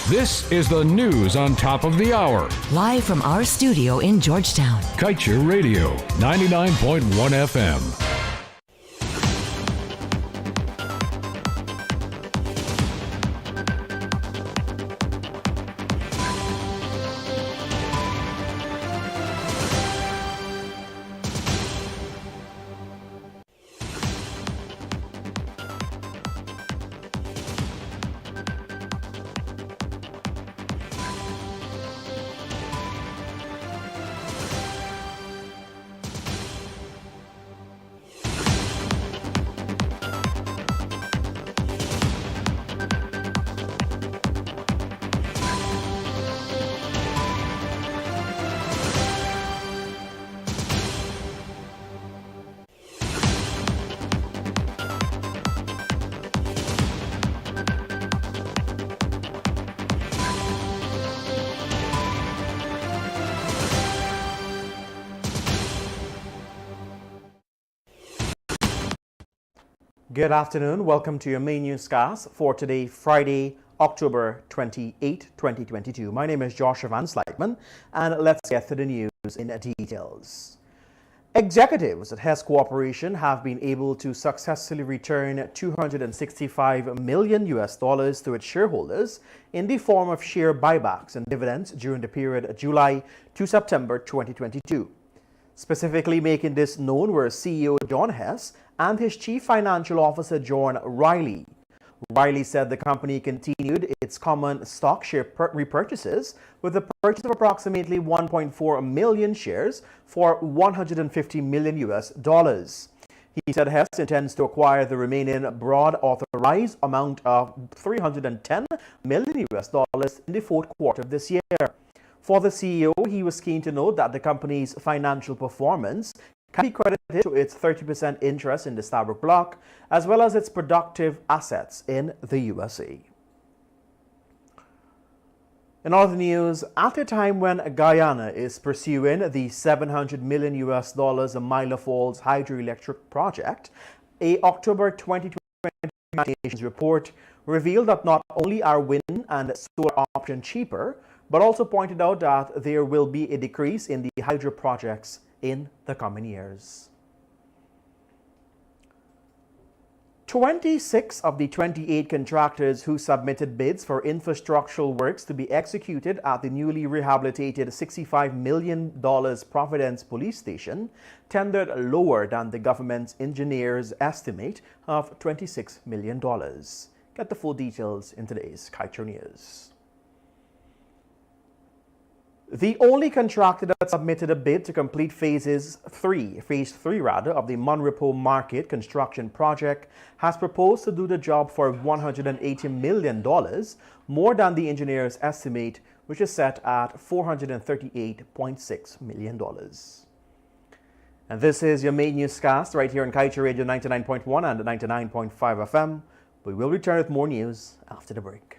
This is the news on top of the hour. Live from our studio in Georgetown. Kaieteur Radio, 99.1 FM. Good afternoon. Welcome to your main newscast for today, Friday, October 28, 2022. My name is Joshua Van Slytman, and let's get to the news in details. Executives at Hess Corporation have been able to successfully return $265 million to its shareholders in the form of share buybacks and dividends during the period July to September 2022. Specifically making this known were CEO John Hess and his Chief Financial Officer John Riley. Riley said the company continued its common stock share repurchases with a purchase of approximately 1.4 million shares for $150 million. He said Hess intends to acquire the remaining broad authorized amount of $310 million in the fourth quarter of this year. For the CEO, he was keen to note that the company's financial performance can be credited to its 30% interest in the Stabroek block, as well as its productive assets in the USA. In other news, at a time when Guyana is pursuing the $700 million Myla Falls hydroelectric project, a October 2020 Nations report revealed that not only are wind and solar options cheaper, but also pointed out that there will be a decrease in the hydro projects in the coming years. 26 of the 28 contractors who submitted bids for infrastructural works to be executed at the newly rehabilitated $65 million Providence Police Station tendered lower than the government's engineers' estimate of $26 million. Get the full details in today's Kaieteur News. The only contractor that submitted a bid to complete phase 3 of the Monrepo Market construction project has proposed to do the job for $180 million, more than the engineer's estimate, which is set at $438.6 million. And this is your main newscast right here on Kaieteur Radio 99.1 and 99.5 FM. We will return with more news after the break.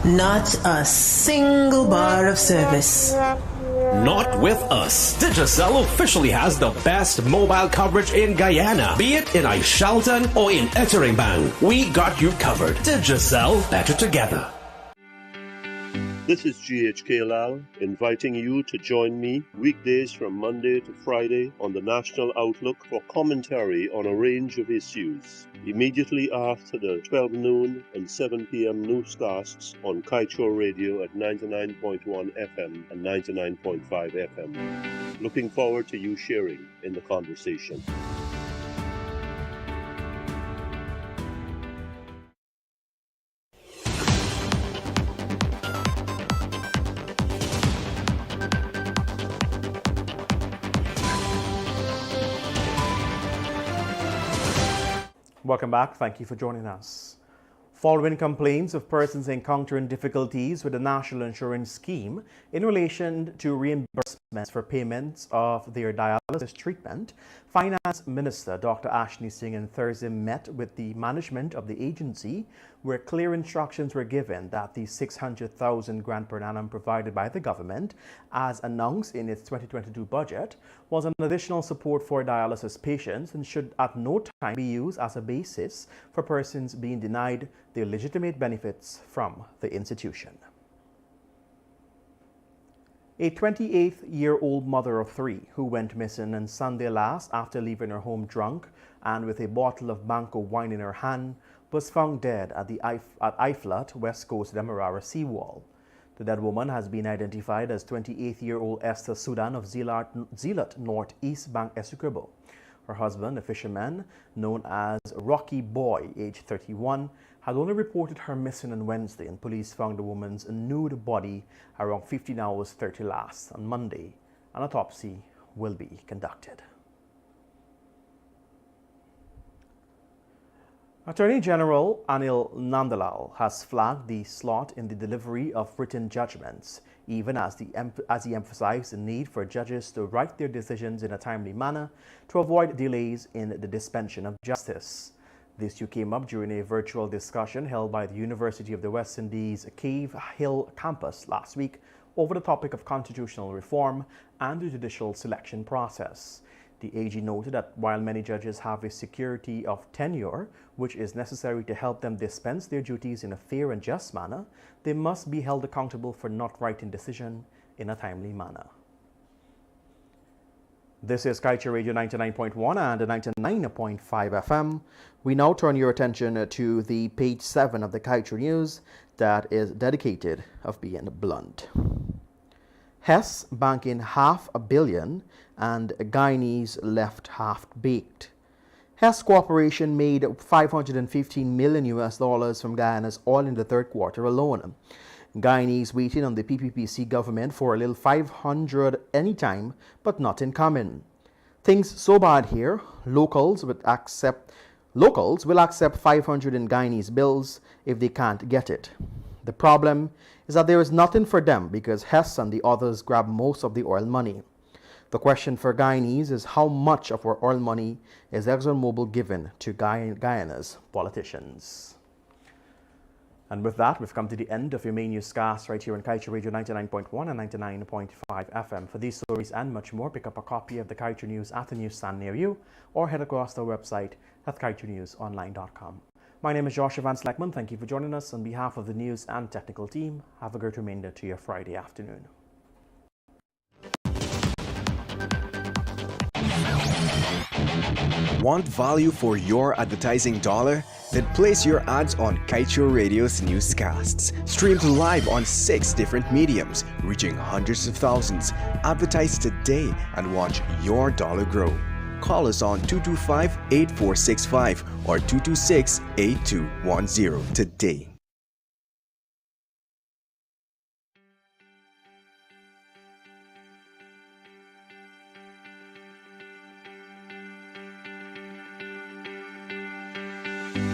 Not a single bar of service. Not with us. Digicel officially has the best mobile coverage in Guyana. Be it in Aishalton or in Etteringban, we got you covered. Digicel, better together. This is GHK Lal inviting you to join me weekdays from Monday to Friday on the National Outlook for commentary on a range of issues. Immediately after the 12 noon and 7 p.m. newscasts on Kaieteur Radio at 99.1 FM and 99.5 FM. Looking forward to you sharing in the conversation. Welcome back. Thank you for joining us. Following complaints of persons encountering difficulties with the National Insurance Scheme in relation to reimbursements for payments of their dialysis treatment, Finance Minister Dr. Ashley Singh on Thursday met with the management of the agency, where clear instructions were given that the 600,000 grant per annum provided by the government, as announced in its 2022 budget, was an additional support for dialysis patients and should at no time be used as a basis for persons being denied their legitimate benefits from the institution. A 28-year-old mother of three who went missing on Sunday last after leaving her home drunk and with a bottle of Banco wine in her hand was found dead at Iflat, West Coast Demerara seawall. The dead woman has been identified as 28-year-old Esther Sudan of Zeelat North East Bank Essequibo. Her husband, a fisherman known as Rocky Boy, age 31, had only reported her missing on Wednesday, and police found the woman's nude body around 15 hours 30 last on Monday. An autopsy will be conducted. Attorney General Anil Nandalal has flagged the slot in the delivery of written judgments, even as he emphasized the need for judges to write their decisions in a timely manner to avoid delays in the dispensation of justice. This too came up during a virtual discussion held by the University of the West Indies Cave Hill campus last week over the topic of constitutional reform and the judicial selection process. The AG noted that while many judges have a security of tenure, which is necessary to help them dispense their duties in a fair and just manner, they must be held accountable for not writing decision in a timely manner. This is Kaieteur Radio 99.1 and 99.5 FM. We now turn your attention to the page 7 of the Kaieteur News that is dedicated of being blunt. Hess banking $500 million and Guyanese left half-baked. Hess Corporation made $515 million from Guyana's oil in the third quarter alone. Guyanese waiting on the PPPC government for a little 500 anytime, but not in common. Things so bad here, locals will accept 500 in Guyanese bills if they can't get it. The problem is that there is nothing for them because Hess and the others grab most of the oil money. The question for Guyanese is how much of our oil money is ExxonMobil given to Guyana's politicians. And with that, we've come to the end of your main newscast right here on Kaieteur Radio 99.1 and 99.5 FM. For these stories and much more, pick up a copy of the Kaieteur News at a newsstand near you or head across our website at kaieteurnewsonline.com. My name is Joshua Van Sleckman. Thank you for joining us. On behalf of the news and technical team, have a great remainder to your Friday afternoon. Want value for your advertising dollar? Then place your ads on Kaieteur Radio's newscasts. Streamed live on 6 different mediums, reaching hundreds of thousands. Advertise today and watch your dollar grow. Call us on 225-8465 or 226-8210 today.